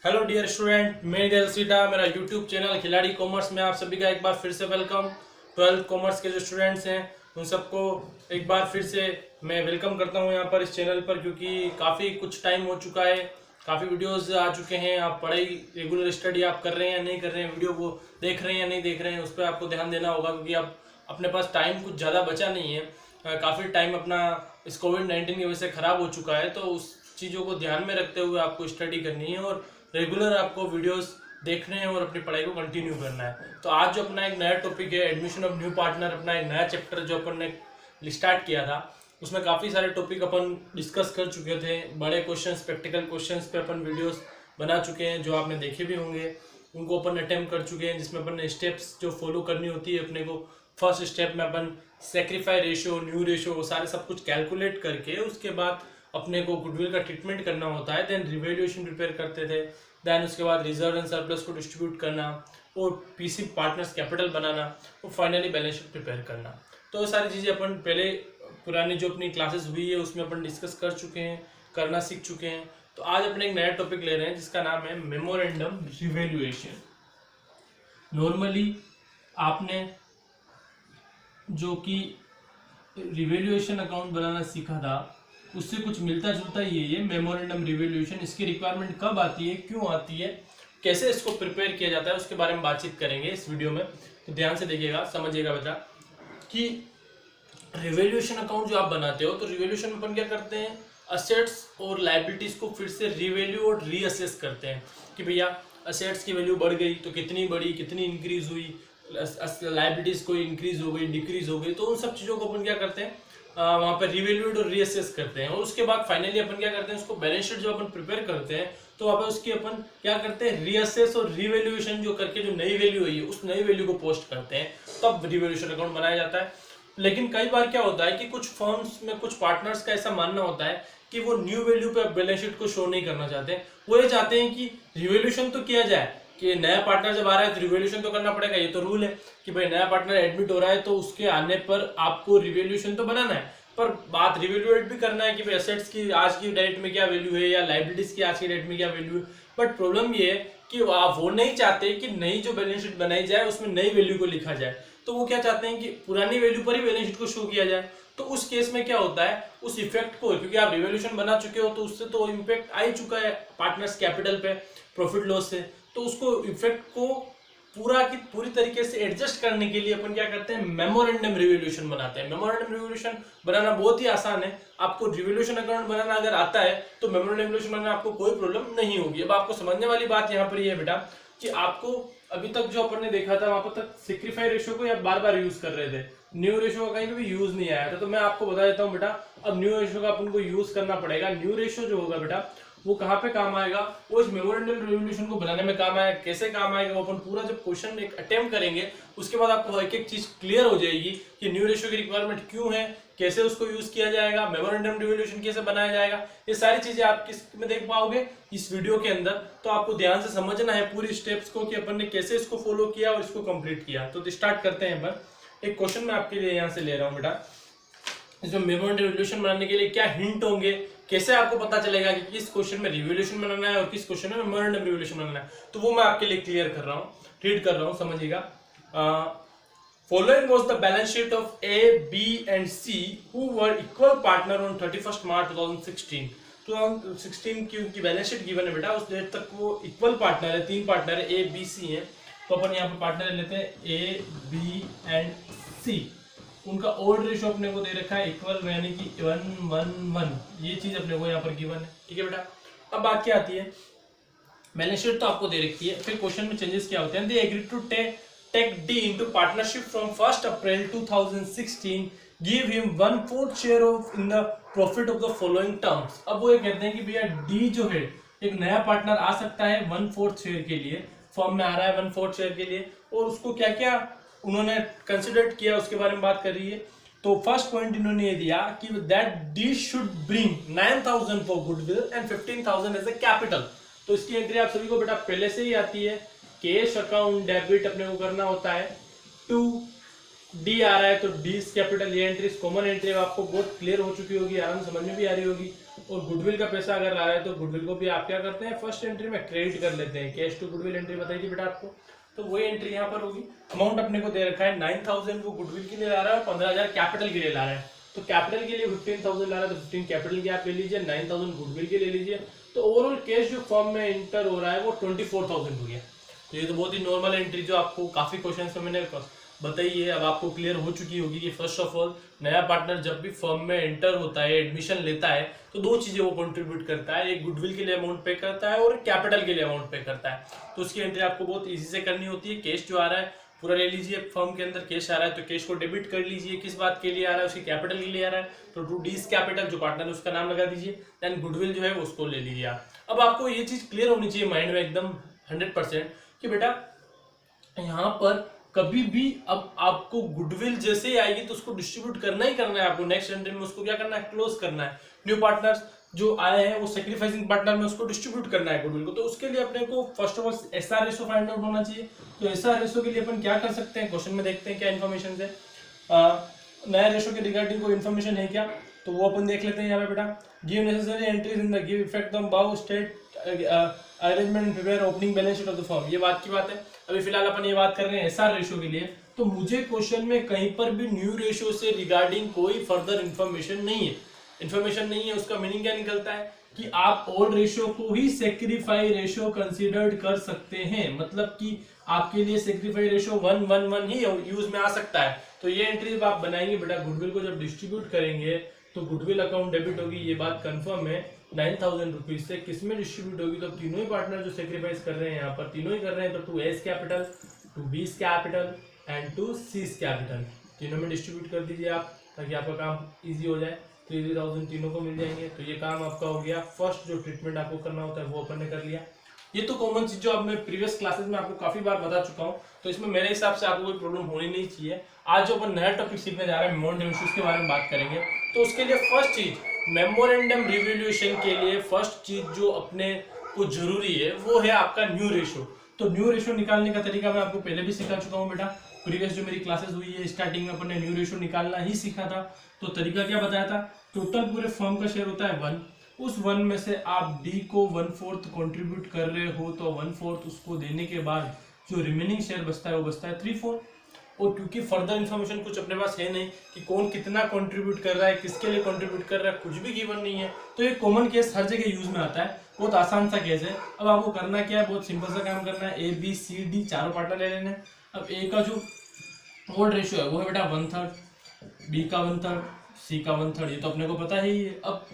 Hello dear student, मैं दिलसीटा, मेरा YouTube channel खिलाड़ी कॉमर्स में आप सभी का एक बार फिर से वेलकम। 12th कॉमर्स के जो स्टूडेंट्स हैं उन सबको एक बार फिर से मैं वेलकम करता हूं यहाँ पर इस चैनल पर, क्योंकि काफ़ी कुछ टाइम हो चुका है, काफ़ी वीडियोस आ चुके हैं। आप पढ़ाई रेगुलर स्टडी आप कर रहे हैं या नहीं कर रहे हैं, वीडियो को देख रहे हैं या नहीं देख रहे हैं, उस पर आपको ध्यान देना होगा, क्योंकि आप अपने पास टाइम कुछ ज़्यादा बचा नहीं है। काफ़ी टाइम अपना इस कोविड-19 की वजह से ख़राब हो चुका है, तो उस चीज़ों को ध्यान में रखते हुए आपको स्टडी करनी है और रेगुलर आपको वीडियोस देखने हैं और अपनी पढ़ाई को कंटिन्यू करना है। तो आज जो अपना एक नया टॉपिक है एडमिशन ऑफ न्यू पार्टनर, अपना एक नया चैप्टर जो अपन ने स्टार्ट किया था, उसमें काफ़ी सारे टॉपिक अपन डिस्कस कर चुके थे। बड़े क्वेश्चंस, प्रैक्टिकल क्वेश्चंस पे अपन वीडियोस बना चुके हैं, जो आपने देखे भी होंगे, उनको अपन अटेम्प्ट कर चुके हैं, जिसमें अपन ने स्टेप्स जो फॉलो करनी होती है अपने को। फर्स्ट स्टेप में अपन सेक्रीफाई रेशियो, न्यू रेशियो, वो सारे सब कुछ कैलकुलेट करके उसके बाद अपने को गुडविल का ट्रीटमेंट करना होता है। देन रिवैल्यूएशन प्रिपेयर करते थे। देन उसके बाद रिजर्व एंड सरप्लस को डिस्ट्रीब्यूट करना और पीसी पार्टनर्स कैपिटल बनाना और फाइनली बैलेंस शीट प्रिपेयर करना। तो ये सारी चीज़ें अपन पहले पुरानी जो अपनी क्लासेस हुई है उसमें अपन डिस्कस कर चुके हैं, करना सीख चुके हैं। तो आज अपने एक नया टॉपिक ले रहे हैं जिसका नाम है मेमोरेंडम रिवैल्यूएशन। नॉर्मली आपने जो कि रिवैल्यूएशन अकाउंट बनाना सीखा था उससे कुछ मिलता जुलता ही है ये मेमोरेंडम रिवैल्यूएशन। इसकी रिक्वायरमेंट कब आती है, क्यों आती है, कैसे इसको प्रिपेयर किया जाता है, उसके बारे में बातचीत करेंगे इस वीडियो में। तो ध्यान से देखिएगा, समझिएगा बेटा कि रिवैल्यूएशन अकाउंट जो आप बनाते हो, तो रिवैल्यूएशन में अपन क्या करते हैं, असेट्स और लायबिलिटीज को फिर से रिवैल्यू और रीअसेस करते हैं कि भैया असेट्स की वैल्यू बढ़ गई तो कितनी बढ़ी, कितनी इंक्रीज हुई, लायबिलिटीज कोई इंक्रीज हो गई, डिक्रीज हो गई, तो उन सब चीज़ों को अपन क्या करते हैं वहाँ पर रिवैल्यूड और रीअसेस करते हैं। और उसके बाद फाइनली अपन क्या करते हैं, उसको बैलेंस शीट जो अपन प्रिपेयर करते हैं, तो वहाँ पर उसकी अपन क्या करते हैं, रीअसेस और रिवैल्यूएशन जो करके जो नई वैल्यू हुई है उस नई वैल्यू को पोस्ट करते हैं, तब रिवैल्यूएशन अकाउंट बनाया जाता है। लेकिन कई बार क्या होता है कि कुछ फर्म्स में कुछ पार्टनर्स का ऐसा मानना होता है कि वो न्यू वैल्यू पे बैलेंस शीट को शो नहीं करना चाहते। वो ये चाहते हैं कि रिवैल्यूएशन तो किया जाए, कि नया पार्टनर जब आ रहा है तो रिवैल्यूएशन तो करना पड़ेगा, ये तो रूल है कि भाई नया पार्टनर एडमिट हो रहा है तो उसके आने पर आपको रिवैल्यूएशन तो बनाना है, पर बात रिवैल्यूएट भी करना है कि भाई एसेट्स की आज की डेट में क्या वैल्यू है या लायबिलिटीज की आज की डेट में क्या वैल्यू है। बट प्रॉब्लम ये है कि आप वो नहीं चाहते कि नई जो बैलेंस शीट बनाई जाए उसमें नई वैल्यू को लिखा जाए, तो वो क्या चाहते हैं कि पुरानी वैल्यू पर ही बैलेंस शीट को शो किया जाए। तो उस केस में क्या होता है, उस इफेक्ट को, क्योंकि आप रिवैल्यूएशन बना चुके हो तो उससे तो इम्पैक्ट आ ही चुका है पार्टनर्स कैपिटल पे प्रॉफिट लॉस से, तो उसको इफेक्ट को पूरा की पूरी तरीके से एडजस्ट करने के लिए अपन क्या करते हैं, मेमोरेंडम रिवैल्यूएशन बनाते हैं। मेमोरेंडम रिवैल्यूएशन बनाना बहुत ही आसान है। आपको रिवैल्यूएशन अकाउंट बनाना अगर आता है तो मेमोरेंडम रिवैल्यूएशन बनाना आपको कोई प्रॉब्लम नहीं होगी। अब आपको समझने वाली बात यहाँ पर ये है बेटा कि आपको अभी तक जो अपन ने देखा था वहां पर तक सेक्रीफाई रेशियो को आप बार बार यूज कर रहे थे, न्यू रेशियो का कहीं भी यूज नहीं आया था। तो मैं आपको बता देता हूँ बेटा, अब न्यू रेशियो का अपन को यूज करना पड़ेगा। न्यू रेशियो जो होगा बेटा वो कहाँ पे काम आएगा, वो इस मेमोरेंडम रिवैल्यूएशन को बनाने में काम आएगा। कैसे काम आएगा, वो अपन पूरा जब क्वेश्चन एक अटेम्प्ट करेंगे उसके बाद आपको एक एक चीज क्लियर हो जाएगी कि न्यू रेशियो की रिक्वायरमेंट क्यों है, कैसे उसको यूज किया जाएगा, मेमोरेंडम रिवैल्यूएशन कैसे बनाया जाएगा। ये सारी चीजें आप किस में देख पाओगे, इस वीडियो के अंदर। तो आपको ध्यान से समझना है पूरी स्टेप्स को कि अपन ने कैसे इसको फॉलो किया और इसको कंप्लीट किया। तो स्टार्ट करते हैं। अपन एक क्वेश्चन मैं आपके लिए यहाँ से ले रहा हूँ बेटा, इसमें मेमोरेंडम रिवैल्यूएशन बनाने के लिए क्या हिंट होंगे, कैसे आपको पता चलेगा कि किस क्वेश्चन में रिवैल्यूएशन बनाना है और किस क्वेश्चन में मेमोरेंडम रिवैल्यूएशन बनाना है, तो वो मैं आपके लिए क्लियर कर रहा हूँ, रीड कर रहा हूँ, समझिएगा। Following was the balance sheet of A, B and C who were equal partner on 31st March 2016। 2016 की उनकी बैलेंस शीट गिवन है बेटा, उस डेट तक वो इक्वल पार्टनर है, तीन पार्टनर है, A, B, C है। तो अपन यहाँ पे पार्टनर लेते हैं A, B एंड C। उनका ओड रेशियो अपने को दे रखा है इक्वल, यानी कि 1:1:1, ये चीज अपने को यहाँ पर गिवन है, ठीक है बेटा। अब बात क्या आती है, बैलेंस शीट तो आपको दे रखी है, फिर क्वेश्चन में चेंजेस क्या होते हैं। They agree to take D into partnership from 1st April 2016, give him 1/4 share of in the profit of the following terms। अब वो ये कहते हैं कि भैया D जो है एक नया पार्टनर आ सकता है 1/4 शेयर के लिए, फॉर्म में आ रहा है 1/4 शेयर के लिए, और उसको क्या क्या उन्होंने कंसिडर किया उसके बारे में बात कर रही है। तो फर्स्ट पॉइंट इन्होंने ये दिया कि that D should bring 9,000 for goodwill and 15,000 as a capital. तो इसकी एंट्री आप सभी को बेटा पहले से ही आती है, कैश अकाउंट डेबिट अपने को करना होता है, टू डी आ रहा है तो डी कैपिटल, ये एंट्री कॉमन एंट्री आपको बहुत क्लियर हो चुकी होगी, आराम समझ में भी आ रही होगी। और गुडविल का पैसा अगर आ रहा है तो गुडविल को भी आप क्या करते हैं, फर्स्ट एंट्री में क्रेडिट कर लेते हैं। कैश टू गुडविल एंट्री बताई थी बेटा आपको, तो वही एंट्री यहाँ पर होगी। अमाउंट अपने को दे रखा है 9000 वो गुडविल के लिए ला रहा है और 15000 कैपिटल के लिए ला रहा है। तो कैपिटल के लिए 15000 ला रहा है तो 15 कैपिटल के आप ले लीजिए, 9000 गुडविल के ले लीजिए। तो ओवरऑल कैश जो फॉर्म में इंटर हो रहा है वो 24000 हो गया। तो ये तो बहुत ही नॉर्मल एंट्री जो आपको काफी क्वेश्चन में मैंने बताई है, अब आपको क्लियर हो चुकी होगी कि फर्स्ट ऑफ ऑल नया पार्टनर जब भी फर्म में एंटर होता है, एडमिशन लेता है, तो दो चीजें वो कंट्रीब्यूट करता है, एक गुडविल के लिए अमाउंट पे करता है और कैपिटल के लिए अमाउंट पे करता है। तो उसकी एंट्री आपको बहुत इजी से करनी होती है। कैश जो आ रहा है पूरा ले लीजिए, फर्म के अंदर कैश आ रहा है तो कैश को डेबिट कर लीजिए, किस बात के लिए आ रहा है, उसकी कैपिटल के लिए आ रहा है तो टू डीज कैपिटल जो पार्टनर है उसका नाम लगा दीजिए, देन गुडविल जो है उसको ले लीजिए आप। अब आपको ये चीज क्लियर होनी चाहिए माइंड में एकदम 100% कि बेटा यहाँ पर कभी भी अब आपको गुडविल जैसे ही आएगी तो उसको डिस्ट्रीब्यूट करना ही करना है आपको। नेक्स्ट एंट्री में उसको क्या करना है, क्लोज करना है। न्यू पार्टनर्स जो आए हैं वो सेक्रीफाइसिंग पार्टनर में उसको डिस्ट्रीब्यूट करना है गुडविल को। तो उसके लिए अपने को first of all SR ratio find out होना चाहिए। तो एसआर रेशो के लिए अपन क्या कर सकते हैं, क्वेश्चन में देखते हैं क्या इन्फॉर्मेशन है। नया रेशो के रिगार्डिंग कोई इन्फॉर्मेशन है क्या, तो वो अपन देख लेते हैं यहाँ पे बेटा। Give necessary entries in the give effect on बाउ state arrangement in prepare opening balance sheet of the firm. ये बात की बात है। अभी फिलहाल अपन ये बात कर रहे हैं एसआर रेशो के लिए। तो मुझे क्वेश्चन में कहीं पर भी न्यू रेशो से रिगार्डिंग कोई फर्दर इन्फॉर्मेशन नहीं है। उसका मीनिंग क्या निकलता है कि आप ओल्ड रेशो को ही सेक्रीफाई रेशो कंसीडर्ड कर सकते हैं। मतलब कि आपके लिए सेक्रीफाई रेशो 1:1:1 ही यूज में आ सकता है। तो ये एंट्री आप बनाएंगे बेटा, गुडविल को जब डिस्ट्रीब्यूट करेंगे तो गुडविल अकाउंट डेबिट होगी, ये बात कंफर्म है। 9000 रुपीज से किस में डिस्ट्रीब्यूट होगी, तो तीनों ही पार्टनर जो सेक्रीफाइस कर रहे हैं यहाँ पर तीनों ही कर रहे हैं, तो to S capital, to B's capital and to C's capital, तीनों में डिस्ट्रीब्यूट कर दीजिए आप, ताकि आपका काम इजी हो जाए। 3000 तीनों को मिल जाएंगे। तो ये काम आपका हो गया। फर्स्ट जो ट्रीटमेंट आपको करना होता है वो अपन ने कर लिया। ये तो कॉमन चीज जो अब मैं प्रीवियस क्लासेस में आपको काफी बार बता चुका हूँ, तो इसमें मेरे हिसाब से आपको कोई प्रॉब्लम होनी नहीं चाहिए। आज जो अपन नया टॉपिक सीखने जा रहे हैं मेमोरेंडम इश्यूज के बारे में बात करेंगे। तो उसके लिए फर्स्ट चीज मेमोरेंडम रिवोल्यूशन के लिए फर्स्ट चीज जो अपने को जरूरी है वो है आपका न्यू रेशो। तो न्यू रेशो निकालने का तरीका मैं आपको पहले भी सिखा चुका हूँ बेटा। प्रीवियस जो मेरी क्लासेस हुई है स्टार्टिंग में अपन ने न्यू रेशो निकालना ही सीखा था। तो तरीका क्या बताया था, टोटल पूरे फर्म का शेयर होता है 1, उस 1 में से आप डी को 1/4 कंट्रीब्यूट कर रहे हो तो 1/4 उसको देने के बाद जो रिमेनिंग शेयर बचता है वो बचता है 3/4। और क्योंकि फर्दर इन्फॉर्मेशन कुछ अपने पास है नहीं कि कौन कितना कंट्रीब्यूट कर रहा है, किसके लिए कंट्रीब्यूट कर रहा है, कुछ भी गिवन नहीं है, तो ये कॉमन केस हर जगह यूज में आता है। बहुत आसान सा केस है। अब आपको करना क्या है, बहुत सिंपल सा काम करना है। ए बी सी डी चारों पार्टनर ले लेने हैं। अब ए का जो ओल्ड रेशियो है वो है बेटा 1/3, बी का 1/3, सी का 1/3, ये तो अपने को पता ही है। अब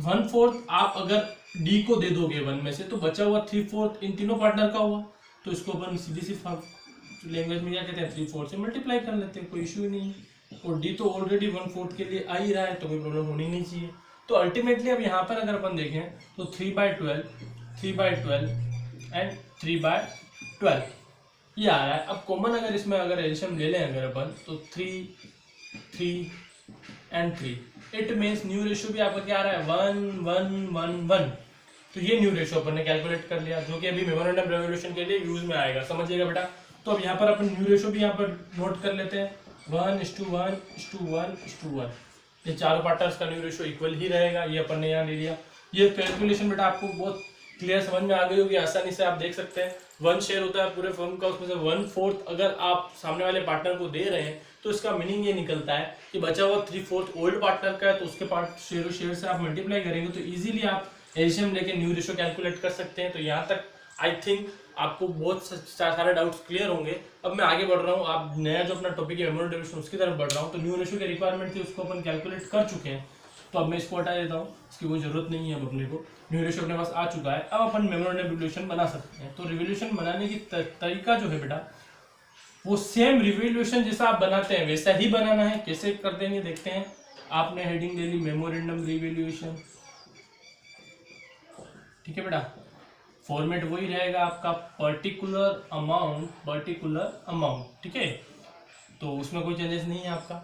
1/4 आप अगर डी को दे दोगे 1 में से तो बचा हुआ 3/4 इन तीनों पार्टनर का हुआ। तो इसको अपन सीधी सी लैंग्वेज में क्या कहते हैं 3/4 से मल्टीप्लाई कर लेते हैं, कोई इशू ही नहीं है। और डी तो ऑलरेडी 1/4 के लिए आ ही रहा है तो कोई प्रॉब्लम होनी नहीं चाहिए। तो अल्टीमेटली अब यहाँ पर अगर अपन देखें तो 3/12, 3/12 एंड 3/12 ये आ रहा है। अब कॉमन अगर इसमें अगर एल्शियम ले लें अगर अपन तो 3, 3 and 3, it means new ratio भी आपका क्या आ रहा है 1, 1, 1, 1। तो ये न्यू रेशियो अपन ने कैलकुलेट कर लिया जो कि अभी मेमोरेंडम रेवोल्यूशन के लिए यूज में आएगा, समझिएगा बेटा। तो अब यहाँ पर अपन न्यू रेशियो भी यहाँ पर नोट कर लेते हैं 1:1:1:1। ये चारों पार्टनर्स का न्यू रेशियो इक्वल ही रहेगा, ये अपन ने यहाँ ले लिया। ये कैलकुलेशन बेटा आपको बहुत क्लियर समझ में आ गई होगी, आसानी से आप देख सकते हैं। 1 शेयर होता है पूरे फर्म का, उसमें से 1/4 अगर आप सामने वाले पार्टनर को दे रहे हैं तो इसका मीनिंग ये निकलता है कि बचा हुआ 3/4 ओल्ड पार्टनर का है, तो उसके पार्ट शेयर से आप मल्टीप्लाई करेंगे तो इजीली आप एल्शियम लेके न्यू रेशियो कैलकुलेट कर सकते हैं। तो यहाँ तक आई थिंक आपको बहुत सारे डाउट्स क्लियर होंगे। अब मैं आगे बढ़ रहा हूँ, आप नया जो अपना टॉपिक है मेमोरी डिविजन उसकी तरफ बढ़ रहा हूँ। तो न्यू रेशियो की रिक्वायरमेंट थी उसको अपन कैलकुलेट कर चुके हैं, तो अब मैं इसको हटा देता हूँ, इसकी कोई जरूरत नहीं है। अब अपने को न्यू रेशियो अपने पास आ चुका है, अब अपन मेमोरेंडम रिवोल्यूशन बना सकते हैं। तो रिवोल्यूशन बनाने की तरीका जो है बेटा वो सेम रिवोल्यूशन जैसा आप बनाते हैं वैसा ही बनाना है। कैसे कर देंगे देखते हैं। आपने हेडिंग ले ली मेमोरेंडम रिवोल्यूशन, ठीक है बेटा। फॉर्मेट वही रहेगा आपका पर्टिकुलर अमाउंट, ठीक है। तो उसमें कोई चेंजेस नहीं है आपका।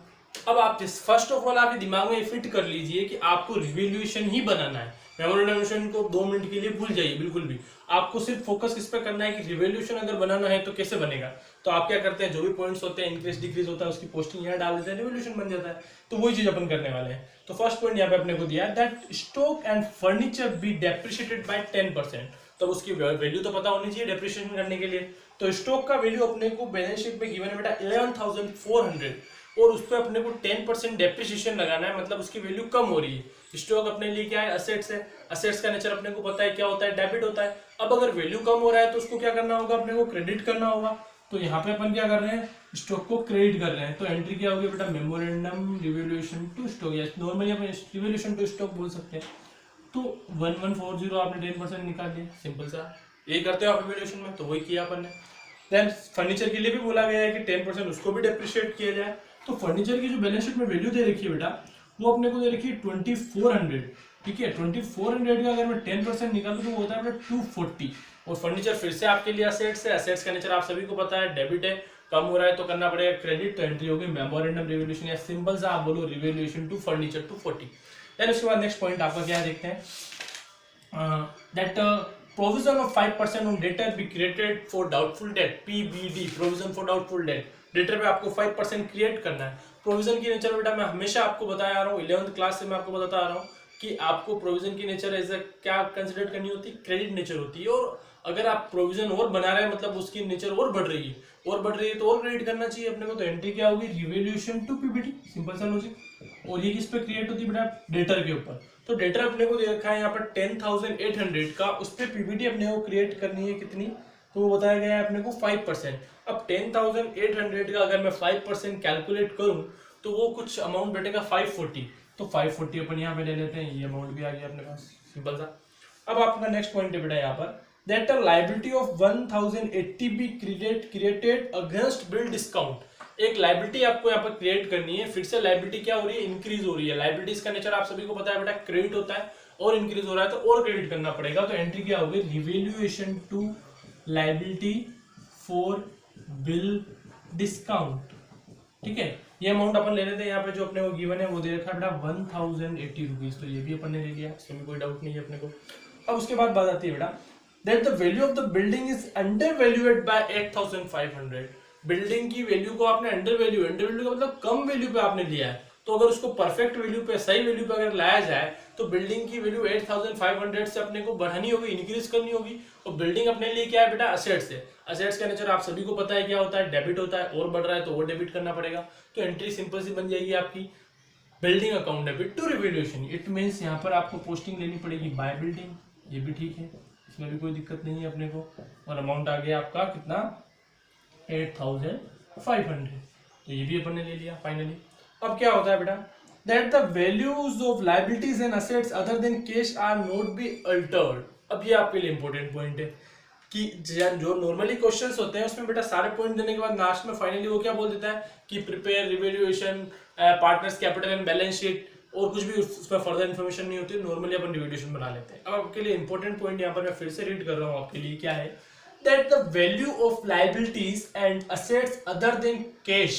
अब आप फर्स्ट ऑफ ऑल आप ये दिमाग में फिट कर लीजिए कि आपको रिवोल्यूशन ही बनाना है। मेमोरेंडम को 2 मिनट के लिए भूल जाइए बिल्कुल भी। आपको सिर्फ फोकस किस पे करना है कि रिवॉल्यूशन अगर बनाना है तो कैसे बनेगा। तो आप क्या करते हैं, जो भी पॉइंट्स होते हैं इंक्रीज डिक्रीज होता है उसकी पोस्टिंग यहाँ डाल देते हैं, रिवॉल्यूशन बन जाता है। तो वही चीज अपन करने वाले हैं। तो फर्स्ट पॉइंट यहाँ पे अपने को दिया है that stock and furniture be depreciated by 10%। तो उसकी वैल्यू तो पता होनी चाहिए डेप्रिशिएशन करने के लिए। तो स्टॉक का वैल्यू अपने को बैलेंस शीट में गिवन है बेटा 11,400 और उस पर अपने को 10% डेप्रिसिएशन लगाना है, मतलब उसकी वैल्यू कम हो रही है। स्टॉक अपने लिए क्या है, असेट्स है। असेट्स का नेचर अपने को पता है क्या होता है, डेबिट होता है। अब अगर वैल्यू कम हो रहा है तो उसको क्या करना होगा, अपने को क्रेडिट करना होगा। तो यहाँ पे अपन क्या कर रहे हैं, स्टॉक को क्रेडिट कर रहे हैं। तो एंट्री क्या होगी बेटा, मेमोरेंडम रिवॉल्यूशन टू स्टॉक, या नॉर्मली अपन रिवॉल्यूशन टू स्टॉक बोल सकते हैं। तो 1140 आपने 10% निकाल दिया, सिंपल सा। यही करते हो आप रिवॉल्यूशन में, तो वही किया अपन ने। देन फर्नीचर के लिए भी बोला गया है कि 10% उसको भी डेप्रिशिएट किया जाए। तो फर्नीचर की जो बैलेंस शीट में वैल्यू दे रखी है बेटा, वो अपने को दे रखी है 2400। ठीक है, 2400 का अगर मैं 10% निकालूं तो वो होता है अपना 240। और फर्नीचर फिर से आपके लिए असेट्स है। असेट्स का नेचर आप सभी को पता है, डेबिट है, कम हो रहा है तो करना पड़ेगा क्रेडिट। तो एंट्री होगी मेमोरेंडम रिवॉल्यूशन, या सिंपल सा आप बोलो रिवॉल्यूशन टू फर्नीचर 240। देन उसके बाद नेक्स्ट पॉइंट आपका क्या देखते हैं, that provision of 5% on debtor be created for doubtful debt, PBD, provision for doubtful debt। Debtor पे आपको 5% क्रिएट करना है। प्रोविजन की नेचर बेटा मैं हमेशा आपको बताया आ रहा हूँ, 11th क्लास से मैं आपको बताता आ रहा हूँ कि आपको प्रोविजन की नेचर एज क्या कंसिडर करनी होती है, क्रेडिट नेचर होती है। और अगर आप प्रोविजन और बना रहे हैं मतलब उसकी नेचर और बढ़ रही है तो और क्रेडिट करना चाहिए अपने को। तो एंट्री क्या होगी, रिवॉल्यूशन टू पीबीटी, सिंपल सा लॉजिक। और ये किस पे क्रिएट होती है बेटा, डेटर के ऊपर। तो डेटर अपने को दे रखा है यहाँ पर 10,800 का, उस पर पीबीटी अपने को क्रिएट करनी है कितनी, तो वो बताया गया है अपने को 5%। अब 10,800 का अगर मैं 5% कैलकुलेट करूं तो वो कुछ अमाउंट बैठेगा 540। तो 540 अपन यहाँ पे ले लेते हैं, ये अमाउंट भी आ गया अपने पास, सिंपल सा। अब आपका नेक्स्ट पॉइंट है बेटा यहाँ पर that a liability of 1080 be created against bill discount. एक लायबिलिटी आपको यहाँ पर क्रिएट करनी है। फिर से लायबिलिटी क्या हो रही है, इंक्रीज हो रही है। लायबिलिटीज का नेचर आप सभी को पता है बेटा, क्रेडिट होता है और इंक्रीज हो रहा है तो और क्रेडिट करना पड़ेगा। तो एंट्री क्या होगी, revaluation to liability for bill discount. ठीक है, ये अमाउंट अपन ले लेते हैं यहाँ पे, जो अपने को गिवन है वो दे रखा है बेटा 1080 रुपीज। तो ये भी अपन ने ले लिया, इसमें कोई डाउट नहीं है अपने को। अब उसके बाद बात आती है बेटा that the value of the building is undervalued by 8500। Building की वैल्यू को आपने अंडर वैल्यू का मतलब कम वैल्यू पे आपने लिया है। तो अगर उसको परफेक्ट वैल्यू पे, सही वैल्यू पे अगर लाया जाए तो बिल्डिंग की वैल्यू 8500 से अपने को बढ़ानी होगी, इंक्रीज करनी होगी। और बिल्डिंग अपने लिए क्या है बेटा, असेट्स है। असेट्स का नेचर आप सभी को पता है क्या होता है, डेबिट होता है। और बढ़ रहा है तो और डेबिट करना पड़ेगा। तो एंट्री सिंपल सी बन जाएगी आपकी, building account debit to revaluation. It means यहाँ पर आपको पोस्टिंग लेनी पड़ेगी बाय बिल्डिंग, ये भी ठीक है, इसमें भी कोई दिक्कत नहीं है अपने को। और अमाउंट आ गया आपका कितना, 8,500। तो ये भी अपन ने ले लिया फाइनली। अब क्या होता है बेटा that the values of liabilities and assets other than cash are not be altered. अब ये आपके लिए इंपॉर्टेंट पॉइंट है कि जो नॉर्मली क्वेश्चंस होते हैं उसमें बेटा सारे पॉइंट देने के बाद लास्ट में फाइनली वो क्या बोल देता है कि prepare revaluation, partners capital and balance sheet, और कुछ भी उसमें फर्दर इन्फॉर्मेशन नहीं होती, नॉर्मली अपन रिवैल्यूएशन बना लेते हैं। अब आपके लिए इंपॉर्टेंट पॉइंट यहाँ पर मैं फिर से रीड कर रहा हूँ आपके लिए, क्या है that the value of liabilities and assets other than cash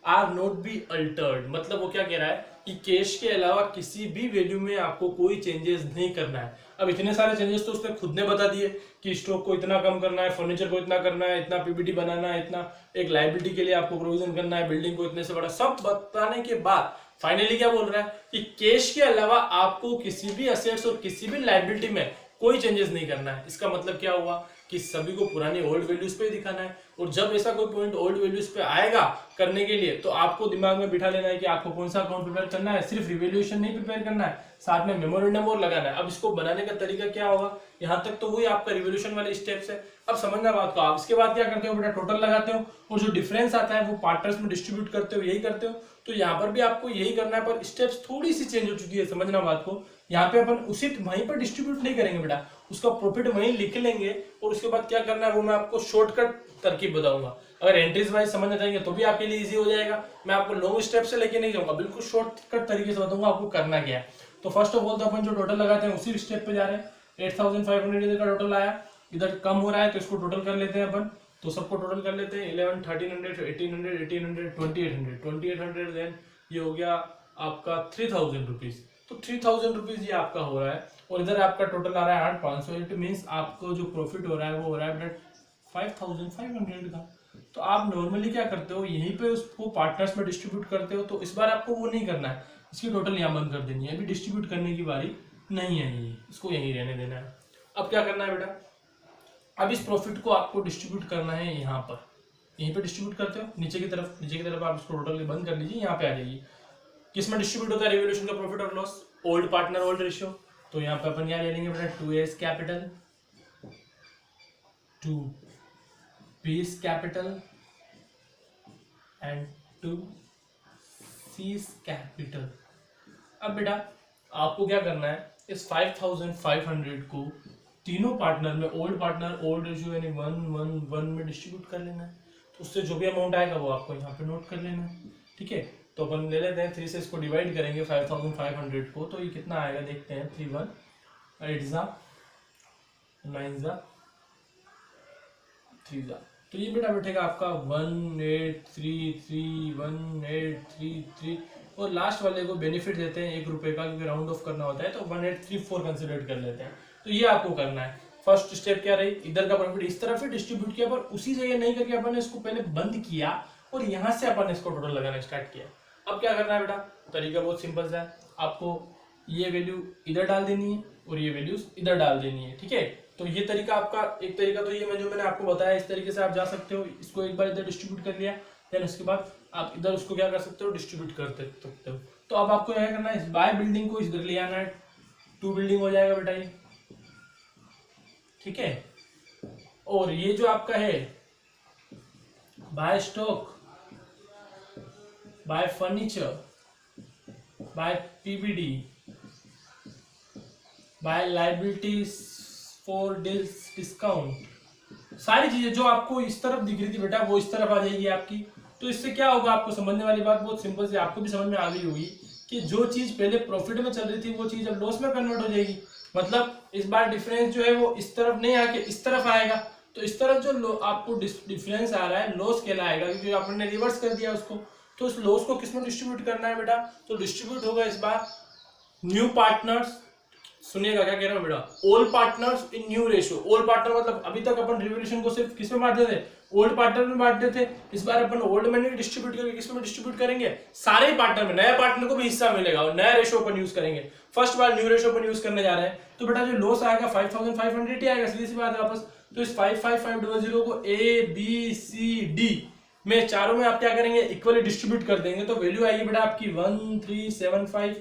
are not be altered। मतलब वो क्या कह रहा है कि कैश के अलावा किसी भी वैल्यू में आपको कोई चेंजेस नहीं करना है। अब इतने सारे चेंजेस तो उसने खुद ने बता दिए कि स्टॉक को इतना कम करना है, फर्नीचर को इतना करना है, इतना पीबीटी बनाना है, इतना एक लायबिलिटी के लिए आपको प्रोविजन करना है, बिल्डिंग को इतने से बड़ा, सब बताने के बाद फाइनली क्या बोल रहा है कि कैश के अलावा आपको किसी भी असेट्स और किसी भी लायबिलिटी में कोई चेंजेस नहीं करना है। इसका मतलब क्या हुआ कि सभी को पुरानी ओल्ड वैल्यूज पे ही दिखाना है। और जब ऐसा कोई पॉइंट ओल्ड वैल्यूज पे आएगा करने के लिए तो आपको दिमाग में बिठा लेना है कि आपको कौन सा अकाउंट प्रिपेयर करना है। सिर्फ रिवैल्यूएशन नहीं प्रिपेयर करना है, साथ में मेमोरेंडम और लगाना है। अब इसको बनाने का तरीका क्या होगा, यहाँ तक तो वही आपका रिवैल्यूएशन वाले स्टेप्स है। अब समझना बात को, आप इसके बाद क्या करते हो बेटा, टोटल लगाते हो और जो डिफरेंस आता है वो पार्टनर्स में डिस्ट्रीब्यूट करते हो, यही करते हो। तो यहाँ पर भी आपको यही करना है, पर स्टेप्स थोड़ी सी चेंज हो चुकी है, समझना बात को। यहाँ पे अपन उसी वहीं पर डिस्ट्रीब्यूट नहीं करेंगे बेटा, उसका प्रॉफिट वहीं लिख लेंगे और उसके बाद क्या करना है वो मैं आपको शॉर्टकट तरकीब बताऊंगा। अगर एंट्रीज वाइज समझना चाहेंगे तो भी आपके लिए इजी हो जाएगा। मैं आपको लॉन्ग स्टेप से लेके नहीं जाऊंगा, बिल्कुल शॉर्टकट तरीके से बताऊंगा आपको करना क्या है। तो फर्स्ट ऑफ ऑल तो अपन जो टोटल लगाते हैं उसी स्टेप पे जा रहे हैं। 8,500 इधर का टोटल आया, इधर कम हो रहा है तो इसको टोटल कर लेते हैं अपन। तो सबको टोटल कर लेते हैं, 11, 1300, 1800, 1800, 2800, 2800, देन ये हो गया आपका 3,000 रुपीज। तो 3,000 रुपीज ये आपका हो रहा है। और इधर आपका टोटल आ रहा है 8,500। इट मीन्स आपको जो प्रॉफिट हो रहा है वो हो रहा है 5,500 का। तो आप नॉर्मली क्या करते हो, यहीं पे उसको पार्टनर्स में डिस्ट्रीब्यूट करते हो। तो इस बार आपको वो नहीं करना है, इसकी टोटल यहाँ बंद कर देनी है, अभी डिस्ट्रीब्यूट करने की बारी नहीं है, ये इसको यहीं रहने देना है। अब क्या करना है बेटा, अब इस प्रॉफिट को आपको डिस्ट्रीब्यूट करना है यहाँ पर, यहीं पे डिस्ट्रीब्यूट करते हो नीचे की तरफ आप इसको टोटल बंद कर लीजिए, यहाँ पे आ जाइए। किसमें डिस्ट्रीब्यूट होता है रिवोल्यूशन का प्रॉफिट और loss, old partner old ratio. तो यहाँ पे अपन क्या ले लेंगे बेटा, 2S capital 2B's capital and 2C's capital. अब बेटा आपको क्या करना है, इस 5,500 को तीनों पार्टनर में ओल्ड पार्टनर ओल्ड रेशियो यानी 1:1:1 में डिस्ट्रीब्यूट कर लेना है। तो उससे जो भी अमाउंट आएगा वो आपको यहाँ पे नोट कर लेना है, ठीक है। तो अपन ले लेते हैं 3 से इसको डिवाइड करेंगे 5,500 को, तो ये कितना आएगा देखते हैं। 3 1 8 9 3 तो ये बेटा बैठेगा आपका 1833 और लास्ट वाले को बेनिफिट देते हैं 1 रुपए का, क्योंकि राउंड ऑफ करना होता है, तो 1834 कंसिडर कर लेते हैं। तो ये आपको करना है। फर्स्ट स्टेप क्या रही, इधर का प्रॉफिट इस तरफ ही डिस्ट्रीब्यूट किया, पर उसी जगह नहीं करके अपन ने इसको पहले बंद किया और यहाँ से अपन ने इसको टोटल लगाना स्टार्ट किया। अब क्या करना है बेटा, तरीका बहुत सिंपल सा है, आपको ये वैल्यू इधर डाल देनी है और ये वैल्यूज इधर डाल देनी है, ठीक है। तो ये तरीका आपका एक तरीका तो ये मैंने आपको बताया, इस तरीके से आप जा सकते हो। इसको एक बार इधर डिस्ट्रीब्यूट कर लिया, देन उसके बाद आप इधर उसको क्या कर सकते हो, डिस्ट्रीब्यूट कर सकते हो। तो अब आपको क्या करना है, बाय बिल्डिंग को इधर ले आना है, 2 बिल्डिंग हो जाएगा बेटा ये, ठीक है। और ये जो आपका है by stock, by furniture, by PBD, by liabilities for discount, सारी चीजें जो आपको इस तरफ दिख रही थी बेटा वो इस तरफ आ जाएगी आपकी। तो इससे क्या होगा, आपको समझने वाली बात बहुत सिंपल सी, आपको भी समझ में आ गई होगी कि जो चीज पहले प्रॉफिट में चल रही थी वो चीज अब लॉस में कन्वर्ट हो जाएगी। मतलब इस बार डिफरेंस जो है वो इस तरफ नहीं आके इस तरफ आएगा। तो इस तरफ जो आपको डिफरेंस आ रहा है लॉस कहलाएगा, क्योंकि आपने रिवर्स कर दिया उसको। तो इस लॉस को किसमें डिस्ट्रीब्यूट करना है बेटा, तो डिस्ट्रीब्यूट होगा इस बार न्यू पार्टनर्स, सुनिएगा क्या कह रहा हूं बेटा, old partners in new ratio. Old partner मतलब अभी तक अपन रिवोल्यूशन को सिर्फ किसमें बांटते थे, ओल्ड पार्टनर में बांटते थे। इस बार अपन ओल्ड में नहीं डिस्ट्रीब्यूट करके किसमें डिस्ट्रीब्यूट करेंगे, सारे पार्टनर में, नया पार्टनर को भी हिस्सा मिलेगा और नया रेशियो अपन यूज करेंगे। फर्स्ट बार न्यू रेशियो अपन यूज करने जा रहे हैं। तो बेटा जो लॉस आएगा 5,500 ही आएगा, सीधी सी बात है वापस। तो इस 5,500 को A B C D में चारों में आप क्या करेंगे, इक्वली डिस्ट्रीब्यूट कर देंगे। तो वैल्यू आएगी बेटा आपकी 1375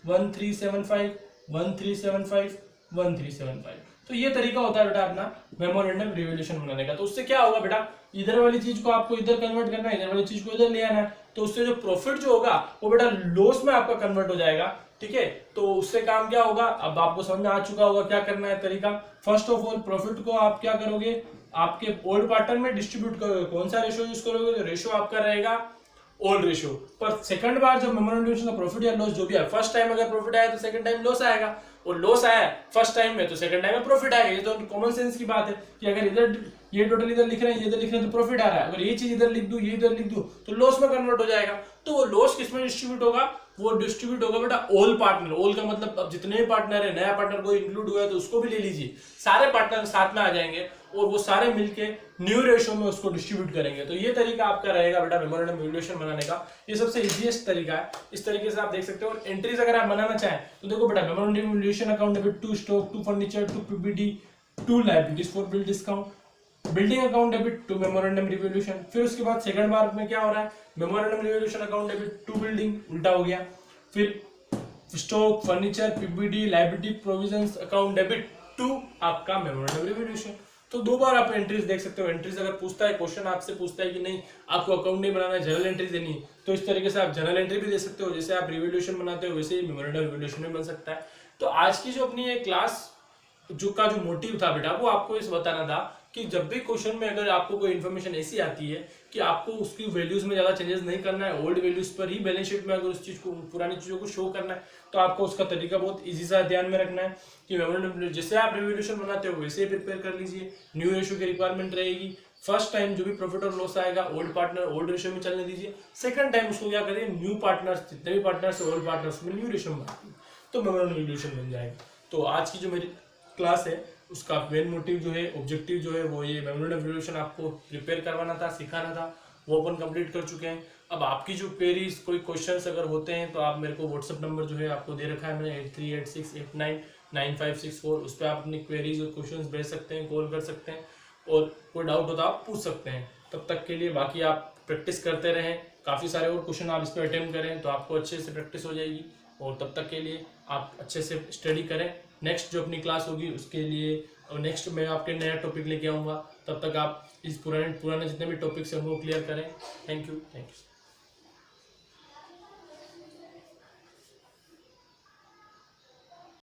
1375 1375 1375। तो ये तरीका होता है बेटा अपना मेमोरेंडम रिवोल्यूशन बनाने का। तो उससे क्या होगा बेटा, इधर वाली चीज को आपको इधर कन्वर्ट करना है, इधर वाली चीज को इधर ले आना है। तो उससे जो प्रॉफिट जो होगा वो बेटा लॉस में आपका कन्वर्ट हो जाएगा, ठीक है। तो उससे काम क्या होगा, अब आपको समझ में आ चुका होगा क्या करना है तरीका। फर्स्ट ऑफ ऑल प्रॉफिट को आप क्या करोगे, आपके ओल्ड पार्टनर में डिस्ट्रीब्यूट करोगे। कौन सा रेशियो यूज करोगे, तो रेशियो आपका रहेगा ओल्ड रेशियो। पर सेकंड बार जब मेमोरेंडम का प्रॉफिट या लॉस जो भी है, फर्स्ट टाइम अगर प्रॉफिट आया तो सेकंड टाइम लॉस आएगा, और लॉस आया फर्स्ट टाइम में तो सेकंड टाइम में प्रॉफिट आएगा। ये तो कॉमन सेंस की बात है कि अगर इधर ये टोटल इधर लिख रहे हैं, ये इधर लिख रहे हैं तो प्रॉफिट आ रहा है। अगर ये चीज इधर लिख दूं, ये इधर लिख दूं तो लॉस में कन्वर्ट हो जाएगा। तो वो लॉस किसमें डिस्ट्रीब्यूट होगा, वो डिस्ट्रीब्यूट होगा बेटा ओल पार्टनर। ओल का मतलब अब जितने भी पार्टनर है, नया पार्टनर कोई इंक्लूड हुआ है तो उसको भी ले लीजिए, सारे पार्टनर साथ में आ जाएंगे और वो सारे मिलके न्यू रेशियो में उसको डिस्ट्रीब्यूट करेंगे। तो ये तरीका आपका रहेगा बेटा मेमोरेंडम रिवोल्यूशन बनाने का, ये सबसे इजीएस्ट तरीका है। इस तरीके से आप देख सकते हो। और एंट्रीज अगर आप बनाना चाहें तो देखो बेटा, memorandum revaluation account debit to stock, to furniture, to PBD, to liabilities for bill discount, building account debit to memorandum revaluation. फिर उसके बाद सेकंड बार में क्या हो रहा है, memorandum revaluation account debit to building, उल्टा हो गया। फिर stock, furniture, PBD, liability provisions account debit to आपका मेमोरेंडम रिवोल्यूशन। तो 2 बार आप एंट्रीज देख सकते हो। एंट्रीज अगर पूछता है, क्वेश्चन आपसे पूछता है कि नहीं आपको अकाउंट नहीं बनाना है, जनरल एंट्री देनी है, तो इस तरीके से आप जनरल एंट्री भी दे सकते हो। जैसे आप रिवोल्यूशन बनाते हो वैसे ही मेमोरेंडम रिवोल्यूशन में बन सकता है। तो आज की जो अपनी ये क्लास जो मोटिव था बेटा, वो आपको इस बताना था कि जब भी क्वेश्चन में अगर आपको कोई इन्फॉर्मेशन ऐसी आती है कि आपको उसकी वैल्यूज में ज्यादा चेंजेस नहीं करना है, ओल्ड वैल्यूज पर ही बैलेंस शीट में अगर उस चीज को, पुरानी चीजों को शो करना है, तो आपको उसका तरीका बहुत इजी सा ध्यान में रखना है कि मेमोरेंडम जैसे आप रिवोल्यूशन बनाते हो वैसे ही प्रिपेयर कर लीजिए। न्यू रेशियो की रिक्वायरमेंट रहेगी। फर्स्ट टाइम जो भी प्रॉफिट और लॉस आएगा ओल्ड पार्टनर ओल्ड रेशियो में चलने दीजिए। सेकंड टाइम उसको क्या करिए, न्यू पार्टनर्स, जितने भी पार्टनर्स ओल्ड पार्टनर्स में न्यू रेशियो में, तो मेमोरेंडम रिवोल्यूशन बन जाएगा। तो आज की जो मेरी क्लास है उसका मेन मोटिव जो है, ऑब्जेक्टिव जो है वो ये मेमोरी एवोल्यूशन आपको प्रिपेयर करवाना था, सिखाना था, वो अपन कंप्लीट कर चुके हैं। अब आपकी जो क्वेरीज, कोई क्वेश्चंस अगर होते हैं तो आप मेरे को व्हाट्सअप नंबर जो है आपको दे रखा है मैंने 8386899564, उस पर आप अपनी क्वेरीज और क्वेश्चंस भेज सकते हैं, कॉल कर सकते हैं और कोई डाउट होता आप पूछ सकते हैं। तब तक के लिए बाकी आप प्रैक्टिस करते रहें, काफ़ी सारे और क्वेश्चन आप इस पर अटेम्प्ट करें तो आपको अच्छे से प्रैक्टिस हो जाएगी। और तब तक के लिए आप अच्छे से स्टडी करें। नेक्स्ट जो अपनी क्लास होगी उसके लिए नेक्स्ट मैं आपके नया टॉपिक लेके आऊँगा। तब तक आप इस पुराने जितने भी टॉपिक्स हैं वो क्लियर करें। Thank you.